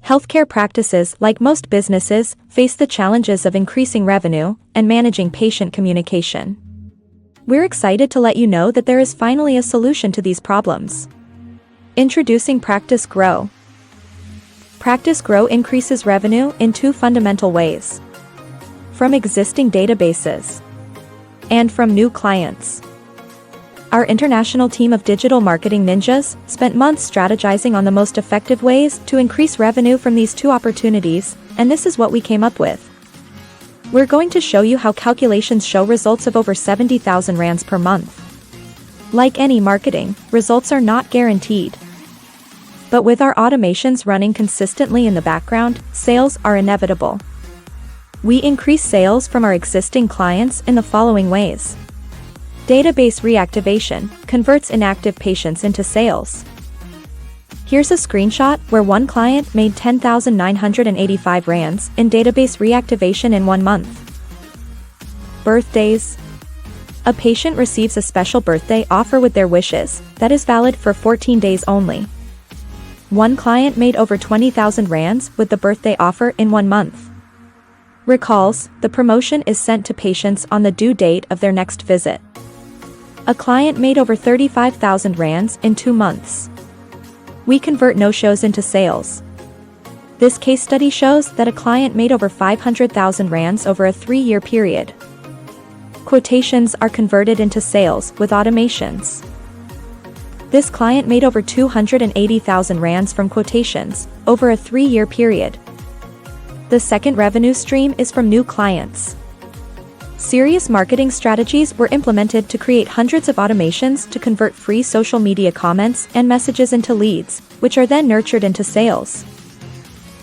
Healthcare practices, like most businesses, face the challenges of increasing revenue and managing patient communication. We're excited to let you know that there is finally a solution to these problems. Introducing Practice Grow. Practice Grow increases revenue in two fundamental ways: from existing databases and from new clients. Our international team of digital marketing ninjas spent months strategizing on the most effective ways to increase revenue from these two opportunities, and this is what we came up with. We're going to show you how calculations show results of over 70,000 rands per month. Like any marketing, results are not guaranteed. But with our automations running consistently in the background, sales are inevitable. We increase sales from our existing clients in the following ways. Database reactivation converts inactive patients into sales. Here's a screenshot where one client made 10,985 rands in database reactivation in 1 month. Birthdays. A patient receives a special birthday offer with their wishes that is valid for 14 days only. One client made over 20,000 rands with the birthday offer in 1 month. Recalls, the promotion is sent to patients on the due date of their next visit. A client made over 35,000 rands in 2 months. We convert no-shows into sales. This case study shows that a client made over 500,000 rands over a 3-year period. Quotations are converted into sales with automations. This client made over 280,000 rands from quotations over a 3-year period. The second revenue stream is from new clients. Serious marketing strategies were implemented to create hundreds of automations to convert free social media comments and messages into leads, which are then nurtured into sales.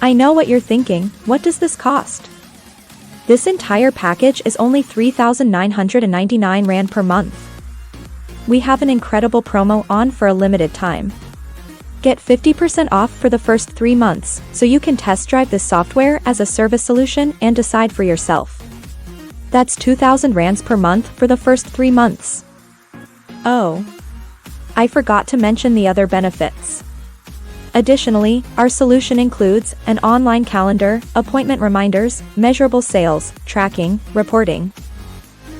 I know what you're thinking, what does this cost? This entire package is only 3,999 rand per month. We have an incredible promo on for a limited time. Get 50% off for the first 3 months, so you can test drive this software as a service solution and decide for yourself. That's 2,000 rands per month for the first 3 months. Oh, I forgot to mention the other benefits. Additionally, our solution includes an online calendar, appointment reminders, measurable sales, tracking, reporting,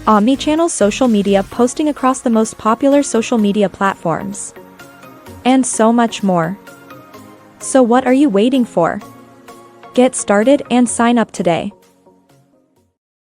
omnichannel social media posting across the most popular social media platforms, and so much more. So what are you waiting for? Get started and sign up today.